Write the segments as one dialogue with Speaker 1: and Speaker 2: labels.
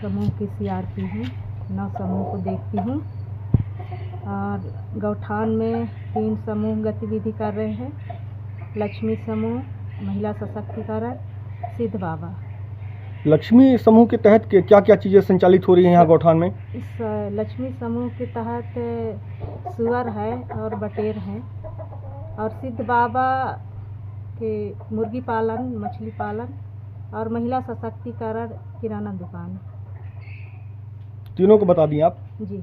Speaker 1: समूह की सीआरपी हूँ। 9 समूह को देखती हूँ और गौठान में 3 समूह गतिविधि कर रहे हैं। लक्ष्मी समूह, महिला सशक्तिकरण, सिद्ध बाबा।
Speaker 2: लक्ष्मी समूह के तहत क्या क्या चीज़ें संचालित हो रही हैं यहाँ गौठान में?
Speaker 1: इस लक्ष्मी समूह के तहत सुअर है और बटेर हैं, और सिद्ध बाबा के मुर्गी पालन, मछली पालन और महिला सशक्तिकरण, किराना दुकान।
Speaker 2: तीनों को बता दिए आप
Speaker 1: जी।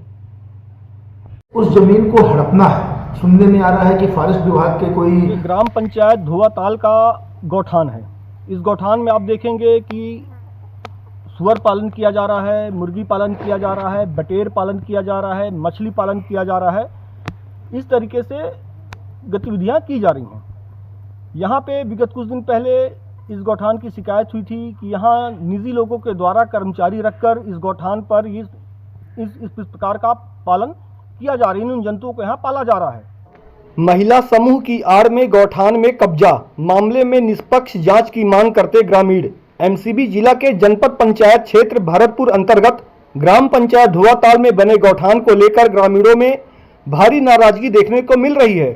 Speaker 3: उस जमीन को हड़पना है। सुनने में आ रहा है कि फॉरेस्ट विभाग के कोई
Speaker 2: ग्राम पंचायत धुआताल का गौठान है। इस गौठान में आप देखेंगे कि सुअर पालन किया जा रहा है, मुर्गी पालन किया जा रहा है, बटेर पालन किया जा रहा है, मछली पालन किया जा रहा है। इस तरीके से गतिविधियां की जा रही हैं। यहाँ पे विगत कुछ दिन पहले इस गौठान की शिकायत हुई थी कि यहाँ निजी लोगों के द्वारा कर्मचारी रखकर इस गौठान पर इस प्रकार का पालन किया जा रहा है, इन जंतुओं को यहाँ पाला जा रहा है। महिला समूह की आड़ में गौठान में कब्जा, मामले में निष्पक्ष जांच की मांग करते ग्रामीण। एमसीबी जिला के जनपद पंचायत क्षेत्र भरतपुर अंतर्गत ग्राम पंचायत धुआताल में बने गौठान को लेकर ग्रामीणों में भारी नाराजगी देखने को मिल रही है।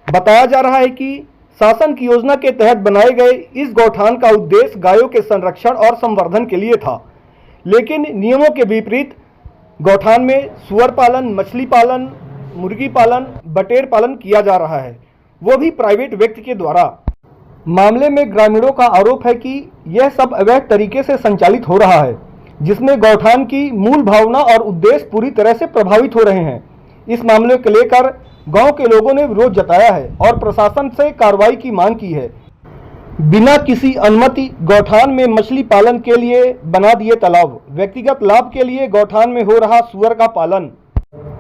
Speaker 2: बताया जा रहा है कि शासन की योजना के तहत बनाए गए इस गौठान का उद्देश्य गायों के संरक्षण और संवर्धन के लिए था, लेकिन नियमों के विपरीत गौठान में सुअर पालन, मछली पालन, मुर्गी पालन, बटेर पालन किया जा रहा है, वो भी प्राइवेट व्यक्ति के द्वारा। मामले में ग्रामीणों का आरोप है कि यह सब अवैध तरीके से संचालित हो रहा है, जिसमें गौठान की मूल भावना और उद्देश्य पूरी तरह से प्रभावित हो रहे हैं। इस मामले को लेकर गांव के लोगों ने विरोध जताया है और प्रशासन से कार्रवाई की मांग की है। बिना किसी अनुमति गौठान में मछली पालन के लिए बना दिए तालाब, व्यक्तिगत लाभ के लिए गौठान में हो रहा सुअर का पालन।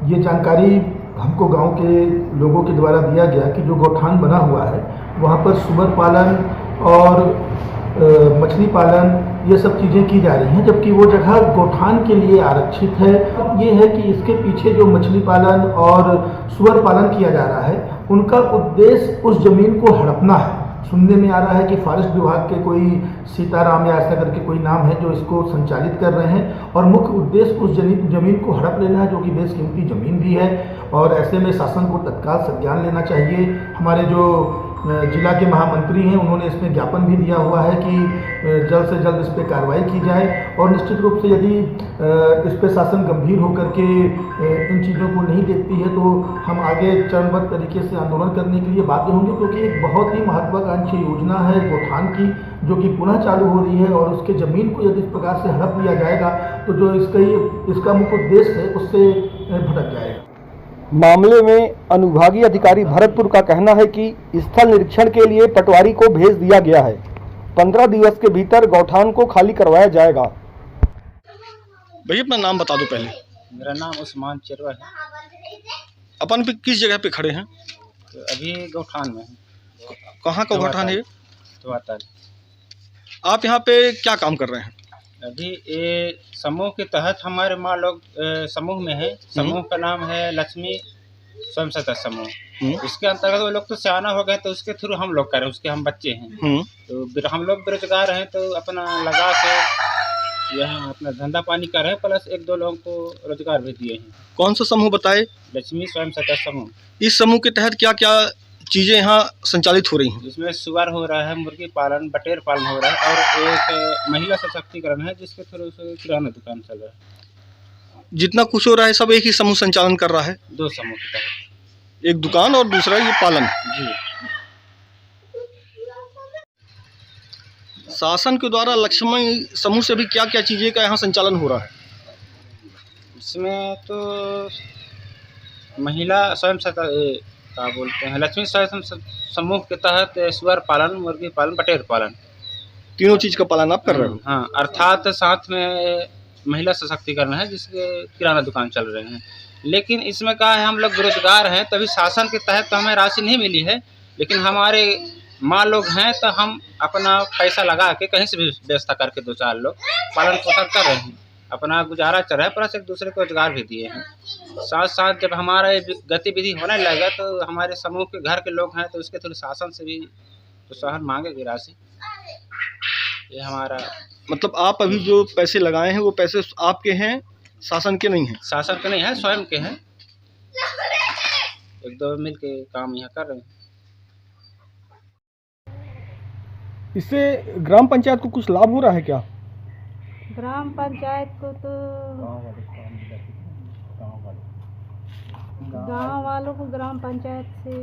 Speaker 3: ये जानकारी हमको गांव के लोगों के द्वारा दिया गया कि जो गौठान बना हुआ है वहाँ पर सुअर पालन और मछली पालन ये सब चीज़ें की जा रही हैं, जबकि वो जगह गौठान के लिए आरक्षित है। ये है कि इसके पीछे जो मछली पालन और सुअर पालन किया जा रहा है, उनका उद्देश्य उस जमीन को हड़पना है। सुनने में आ रहा है कि फॉरेस्ट विभाग के कोई सीताराम या ऐसा करके कोई नाम है जो इसको संचालित कर रहे हैं, और मुख्य उद्देश्य उस जमीन को हड़प लेना है, जो कि बेशकीमती ज़मीन भी है। और ऐसे में शासन को तत्काल संज्ञान लेना चाहिए। हमारे जो जिला के महामंत्री हैं, उन्होंने इसमें ज्ञापन भी दिया हुआ है कि जल्द से जल्द इस पर कार्रवाई की जाए, और निश्चित रूप से यदि इस पर शासन गंभीर होकर के इन चीज़ों को नहीं देखती है तो हम आगे चरणबद्ध तरीके से आंदोलन करने के लिए बाध्य होंगे, क्योंकि एक बहुत ही महत्वाकांक्षी योजना है गौठान की, जो कि पुनः चालू हो रही है। और उसके ज़मीन को यदि इस प्रकार से हड़प लिया जाएगा तो जो इसका मुख्य उद्देश्य है उससे भटक जाएगा।
Speaker 2: मामले में अनुविभागीय अधिकारी भरतपुर का कहना है कि स्थल निरीक्षण के लिए पटवारी को भेज दिया गया है। 15 दिवस के भीतर गौठान को खाली करवाया जाएगा। भैया अपना नाम बता दो पहले।
Speaker 4: मेरा नाम उस्मान चिरवा है।
Speaker 2: अपन पे किस जगह पे खड़े हैं?
Speaker 4: तो अभी गौठान में है।
Speaker 2: कहाँ का गौठान है?
Speaker 4: धुआताल।
Speaker 2: आप यहाँ पे क्या काम कर रहे हैं?
Speaker 4: अभी ये समूह के तहत हमारे माँ लोग समूह में है। समूह का नाम है लक्ष्मी स्वयं सहायता समूह। इसके अंतर्गत वो लोग तो सियाना हो गए, तो उसके थ्रू हम लोग कर रहे हैं, उसके हम बच्चे हैं। तो हम लोग बेरोजगार हैं, तो अपना लगा के यहाँ अपना धंधा पानी कर रहे हैं, प्लस 1-2 लोगों को रोजगार भी दिए हैं।
Speaker 2: कौन सा समूह बताए?
Speaker 4: लक्ष्मी स्वयं सहायता समूह।
Speaker 2: इस समूह के तहत क्या क्या चीज़ें यहाँ संचालित हो रही हैं?
Speaker 4: जिसमें सुअर हो रहा है, मुर्गी पालन, बटेर पालन हो रहा है, और एक महिला सशक्तिकरण है जिसके थ्रू से किराना दुकान चल रहा है।
Speaker 2: जितना कुछ हो रहा है सब एक ही समूह संचालन कर रहा है?
Speaker 4: 2 समूह के तहत,
Speaker 2: एक दुकान और दूसरा ये पालन।
Speaker 4: जी।
Speaker 2: शासन के द्वारा लक्ष्मी समूह से भी क्या क्या चीज़ें का यहाँ संचालन हो रहा है?
Speaker 4: इसमें तो महिला स्वयं सहायता क्या बोलते हैं, लक्ष्मी स्वयं समूह के तहत सुअर पालन, मुर्गी पालन, बटेर पालन,
Speaker 2: तीनों चीज़ का पालन आप कर रहे हो?
Speaker 4: हाँ, अर्थात साथ में महिला सशक्तिकरण है जिसके किराना दुकान चल रहे हैं। लेकिन इसमें क्या है, हम लोग बेरोजगार हैं, तभी शासन के तहत तो हमें राशि नहीं मिली है, लेकिन हमारे माँ लोग हैं तो हम अपना पैसा लगा के कहीं से भी व्यवस्था करके 2-4 लोग पालन पोषण कर रहे हैं, अपना गुजारा चल रहा है, प्लस एक दूसरे को रोजगार भी दिए हैं। साथ साथ जब हमारा गतिविधि होने लगेगा तो हमारे समूह के घर के लोग हैं, तो उसके थ्रू शासन से भी प्रोत्साहन मांगेगी राशि। ये हमारा
Speaker 2: मतलब आप अभी जो पैसे लगाए हैं वो पैसे आपके हैं, शासन के नहीं हैं?
Speaker 4: शासन के नहीं है, स्वयं के हैं। एक दो मिल के काम यहाँ कर रहे हैं।
Speaker 2: इससे ग्राम पंचायत को कुछ लाभ हो रहा है क्या?
Speaker 1: ग्राम पंचायत को तो गांव वालों को ग्राम पंचायत से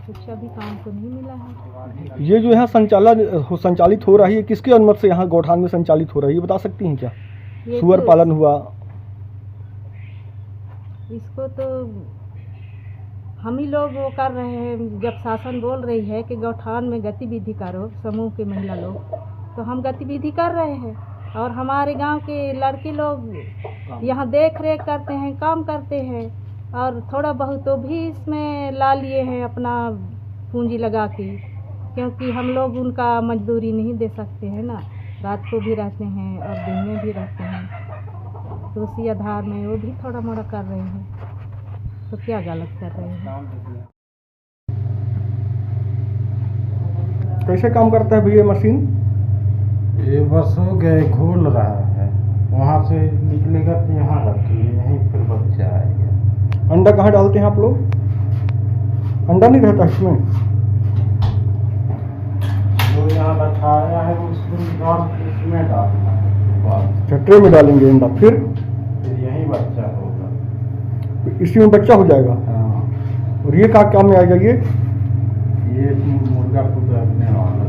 Speaker 1: कुछ अभी काम को नहीं मिला है।
Speaker 2: ये जो यहाँ संचालित हो रही है, किसके अनुमति से यहाँ गौठान में संचालित हो रही है, बता सकती हैं क्या?
Speaker 1: ये
Speaker 2: सुअर
Speaker 1: तो-
Speaker 2: पालन हुआ,
Speaker 1: इसको तो हम ही लोग वो कर रहे हैं। जब शासन बोल रही है कि गौठान में गतिविधि करो, समूह के महिला लोग, तो हम गतिविधि कर रहे हैं। और हमारे गांव के लड़के लोग यहाँ देख रेख करते हैं, काम करते हैं, और थोड़ा बहुत तो भी इसमें ला लिए हैं अपना पूंजी लगा के, क्योंकि हम लोग उनका मजदूरी नहीं दे सकते हैं ना। रात को भी रहते हैं और दिन में भी रहते हैं, तो उसी आधार में वो भी थोड़ा मोड़ा कर रहे हैं। तो क्या गलत कर रहे हैं?
Speaker 2: कैसे काम करता है भैया मशीन?
Speaker 5: ये बस हो गया, घोल रहा है, वहाँ से निकलेगा तो यहाँ रखिए, यहीं फिर बच्चा आएगा।
Speaker 2: अंडा कहाँ डालते हैं आप लोग? अंडा नहीं रहता इसमें?
Speaker 5: जो यहाँ रखाया है उसको निकाल के इसमें डालना है, बस
Speaker 2: चट्टे में डालेंगे अंडा, फिर
Speaker 5: यहीं बच्चा होगा।
Speaker 2: इसी में बच्चा हो जाएगा।
Speaker 5: हाँ,
Speaker 2: और ये क्या काम में आएगा? ये
Speaker 5: ये मुर्गा को रखने वाला